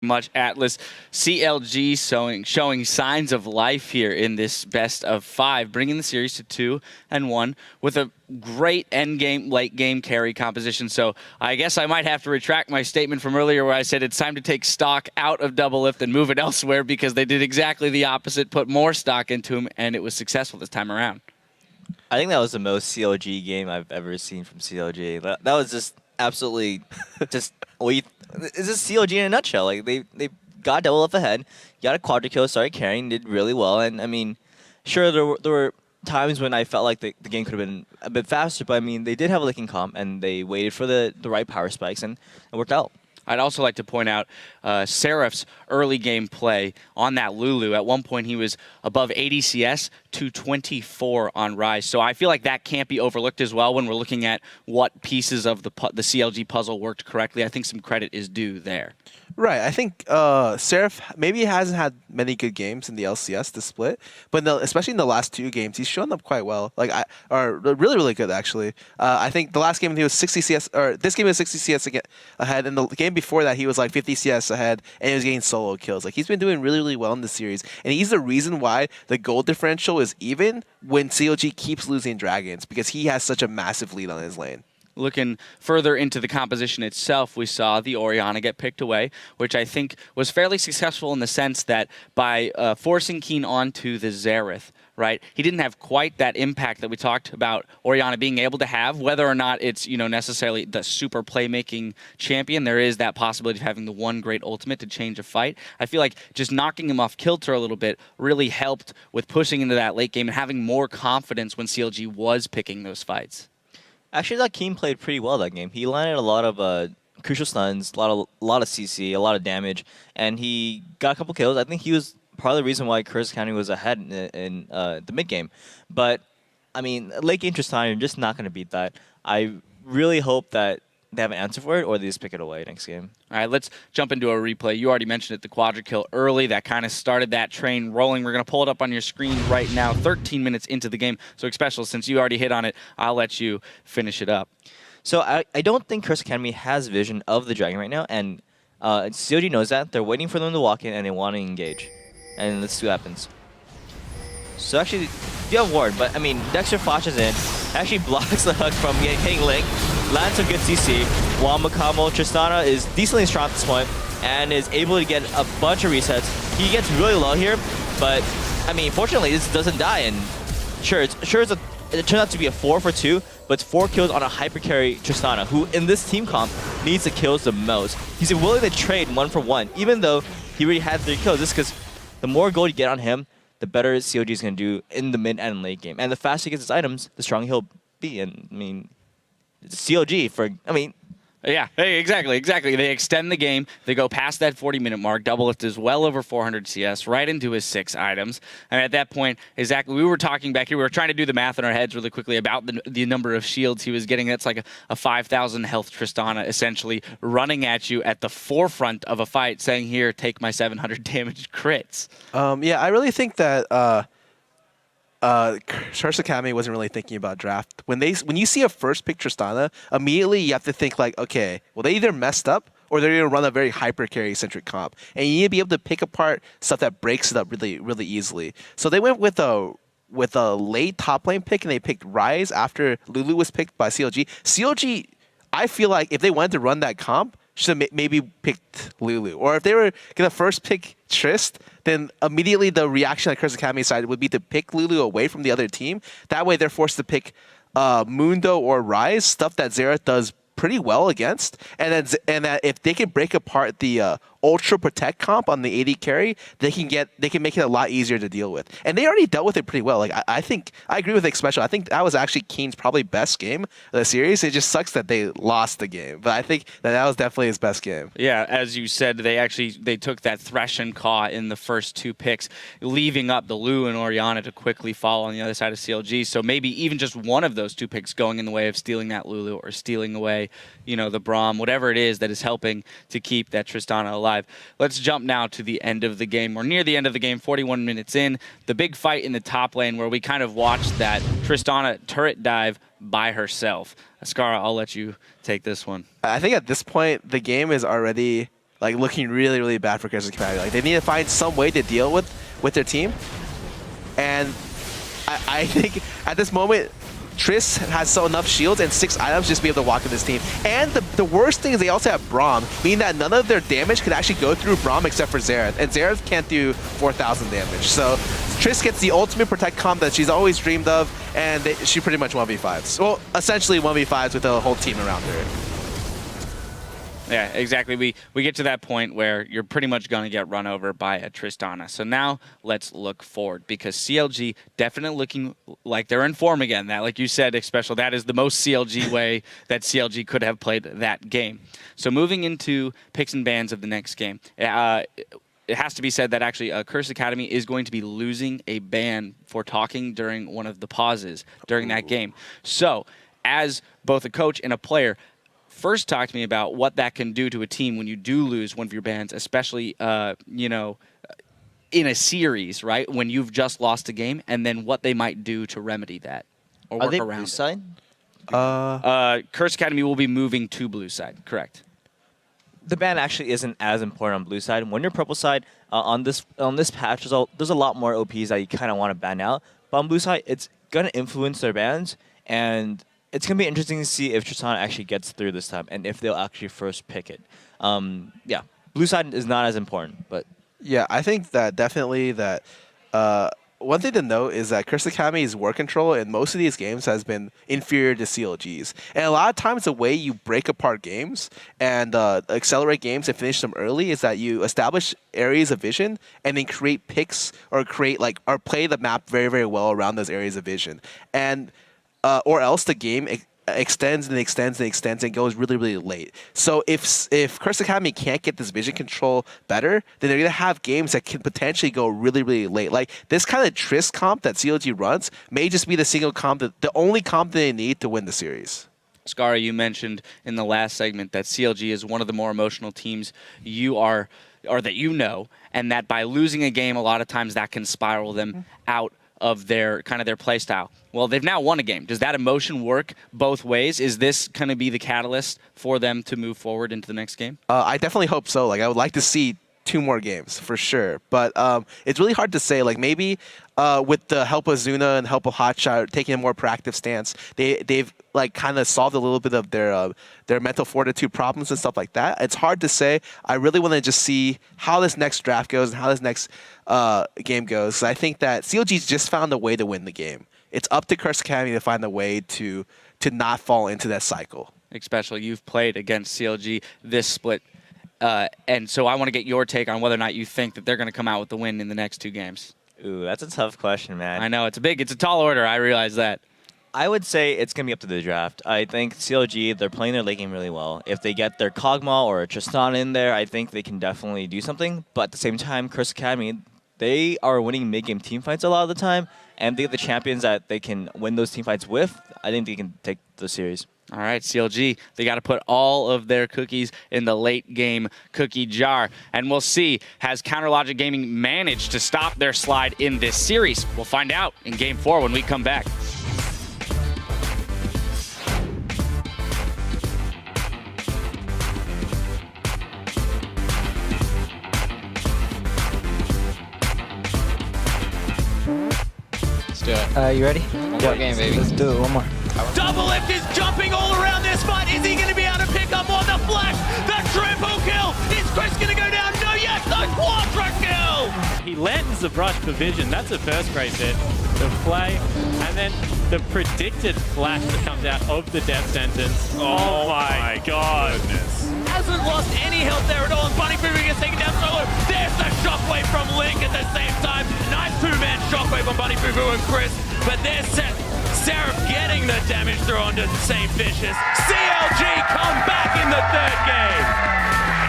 Much Atlas. CLG showing signs of life here in this best of 5, bringing the series to 2-1 with a great end game, late game carry composition. So I guess I might have to retract my statement from earlier where I said it's time to take stock out of Double Lift and move it elsewhere, because they did exactly the opposite, put more stock into him, and it was successful this time around. I think that was the most CLG game I've ever seen from CLG. That was just absolutely just it's just CLG in a nutshell. Like they got double up ahead, got a quadra kill, started carrying, did really well. And I mean, sure there were times when I felt like the game could have been a bit faster, but I mean they did have a licking comp and they waited for the right power spikes and it worked out. I'd also like to point out Seraph's early game play on that Lulu. At one point, he was above 80 CS to 24 on Rise. So I feel like that can't be overlooked as well when we're looking at what pieces of the CLG puzzle worked correctly. I think some credit is due there. Right. I think Seraph maybe hasn't had many good games in the LCS to split, but especially in the last 2 games, he's shown up quite well. Like, or really, really good actually. I think the last game he was 60 CS, or this game was 60 CS ahead, and the game before that he was like 50 CS ahead, and he was getting solo kills. Like he's been doing really, really well in the series, and he's the reason why the goal differential is even when CLG keeps losing dragons, because he has such a massive lead on his lane. Looking further into the composition itself, we saw the Orianna get picked away, which I think was fairly successful in the sense that by forcing Keen onto the Xerath, right, he didn't have quite that impact that we talked about Orianna being able to have. Whether or not it's necessarily the super playmaking champion, there is that possibility of having the one great ultimate to change a fight. I feel like just knocking him off kilter a little bit really helped with pushing into that late game and having more confidence when CLG was picking those fights. Actually, that Keen played pretty well that game. He landed a lot of crucial stuns, a lot of CC, a lot of damage, and he got a couple kills. I think he was part of the reason why Curse County was ahead in the mid game. But I mean, late game Tristana, you're just not going to beat that. I really hope that they have an answer for it, or they just pick it away next game. All right, let's jump into a replay. You already mentioned it, the quadra kill early. That kind of started that train rolling. We're going to pull it up on your screen right now, 13 minutes into the game. So, Xpecial, since you already hit on it, I'll let you finish it up. So I don't think Curse Academy has vision of the dragon right now, and COG knows that. They're waiting for them to walk in, and they want to engage. And let's see what happens. So actually, you have ward, but I mean, Dexter flashes in, actually blocks the hook from hitting Link, lands some good CC, while Makamo Tristana is decently strong at this point, and is able to get a bunch of resets. He gets really low here, but I mean, fortunately, this doesn't die, and it turns out to be a 4 for 2, but it's 4 kills on a hyper carry Tristana, who in this team comp needs the kills the most. He's willing to trade 1 for 1, even though he already had 3 kills. This is because the more gold you get on him, the better COG is going to do in the mid and late game. And the faster he gets his items, the stronger he'll be. And, I mean, it's COG for, I mean... Yeah, hey, exactly. They extend the game. They go past that 40-minute mark. Double Lift is well over 400 CS, right into his 6 items. And at that point, exactly, we were talking back here. We were trying to do the math in our heads really quickly about the number of shields he was getting. That's like a 5,000 health Tristana, essentially, running at you at the forefront of a fight, saying, here, take my 700 damage crits. Yeah, I really think that... Scarra Academy wasn't really thinking about draft. When you see a first pick Tristana, immediately you have to think like, okay, well they either messed up or they're gonna run a very hyper carry centric comp, and you need to be able to pick apart stuff that breaks it up really, really easily. So they went with a late top lane pick, and they picked Rise after Lulu was picked by CLG. CLG, I feel like if they wanted to run that comp, should have maybe picked Lulu. Or if they were going to first pick Trist, then immediately the reaction on Curse Academy side would be to pick Lulu away from the other team. That way they're forced to pick Mundo or Rise, stuff that Xerath does pretty well against. And that if they can break apart the Ultra Protect comp on the AD carry, they can make it a lot easier to deal with. And they already dealt with it pretty well. Like I think I agree with Xpecial. I think that was actually Keen's probably best game of the series. It just sucks that they lost the game, but I think that was definitely his best game. Yeah, as you said, they took that Thresh and Caw in the first 2 picks, leaving up the Lu and Orianna to quickly fall on the other side of CLG. So maybe even just one of those 2 picks going in the way of stealing that Lulu or stealing away, the Braum, whatever it is that is helping to keep that Tristana alive. Let's jump now to the end of the game. We're near the end of the game, 41 minutes in. The big fight in the top lane where we kind of watched that Tristana turret dive by herself. Scarra, I'll let you take this one. I think at this point, the game is already like looking really, really bad for Crystal Academy. Like they need to find some way to deal with their team. And I think at this moment, Triss has enough shields and 6 items just to be able to walk in this team. And the worst thing is they also have Braum, meaning that none of their damage could actually go through Braum except for Xerath. And Xerath can't do 4,000 damage. So Triss gets the ultimate protect comp that she's always dreamed of, and she pretty much 1v5s. Well, essentially 1v5s with the whole team around her. Yeah, exactly. We get to that point where you're pretty much going to get run over by a Tristana. So now let's look forward, because CLG definitely looking like they're in form again. That, like you said, Xpecial, that is the most CLG way that CLG could have played that game. So moving into picks and bans of the next game, it has to be said that actually Curse Academy is going to be losing a ban for talking during one of the pauses during that game. So as both a coach and a player, first talk to me about what that can do to a team when you do lose one of your bans, especially, you know, in a series, right? When you've just lost a game, and then what they might do to remedy that or work around blue side? Curse Academy will be moving to blue side, correct? The ban actually isn't as important on blue side. When you're purple side, on this patch, there's a lot more OPs that you kind of want to ban out. But on blue side, it's gonna influence their bans, and it's going to be interesting to see if Tristana actually gets through this time and if they'll actually first pick it. Yeah, blue side is not as important, but... Yeah, I think that definitely that... one thing to note is that Curse Academy's war control in most of these games has been inferior to CLG's. And a lot of times the way you break apart games and accelerate games and finish them early is that you establish areas of vision and then create picks or play the map very, very well around those areas of vision. And... or else the game extends and extends and extends and goes really, really late. So if Curse Academy can't get this vision control better, then they're going to have games that can potentially go really, really late. Like this kind of Triss comp that CLG runs may just be the single comp, the only comp that they need to win the series. Scarra, you mentioned in the last segment that CLG is one of the more emotional teams or that you know, and that by losing a game, a lot of times that can spiral them out of their play style. Well, they've now won a game. Does that emotion work both ways? Is this going to be the catalyst for them to move forward into the next game? I definitely hope so. Like I would like to see 2 more games for sure, but it's really hard to say. Like maybe with the help of Zuna and help of Hotshot taking a more proactive stance, they've like kind of solved a little bit of their mental fortitude problems and stuff like that. It's hard to say. I really want to just see how this next draft goes and how this next game goes. I think that CLG's just found a way to win the game. It's up to Curse Academy to find a way to not fall into that cycle. Especially you've played against CLG this split. And so I want to get your take on whether or not you think that they're going to come out with the win in the next 2 games. Ooh, that's a tough question, man. I know, it's a tall order, I realize that. I would say it's going to be up to the draft. I think CLG, they're playing their late game really well. If they get their Kog'Maw or a Tristana in there, I think they can definitely do something. But at the same time, Curse Academy, they are winning mid-game teamfights a lot of the time, and they get the champions that they can win those teamfights with. I think they can take the series. All right, CLG, they got to put all of their cookies in the late game cookie jar. And we'll see, has CounterLogic Gaming managed to stop their slide in this series? We'll find out in Game 4 when we come back. Let's do it. You ready? One more game, baby. Let's do it. One more. Double lift is jumping all around this fight. Is he going to be able to pick up more? The flash, the triple kill. Is Chris going to go down? No, yes, the quadra kill. He lands the brush for vision. That's a first great bit. The play, and then the predicted flash that comes out of the death sentence. Oh my god. Hasn't lost any health there at all. And Bunny Fufu gets taken down solo. There's the shockwave from Link at the same time. Nice 2-man shockwave on Bunny Fufu and Chris. But there's Seraph getting the damage through onto St. Vicious. CLG come back in the 3rd game.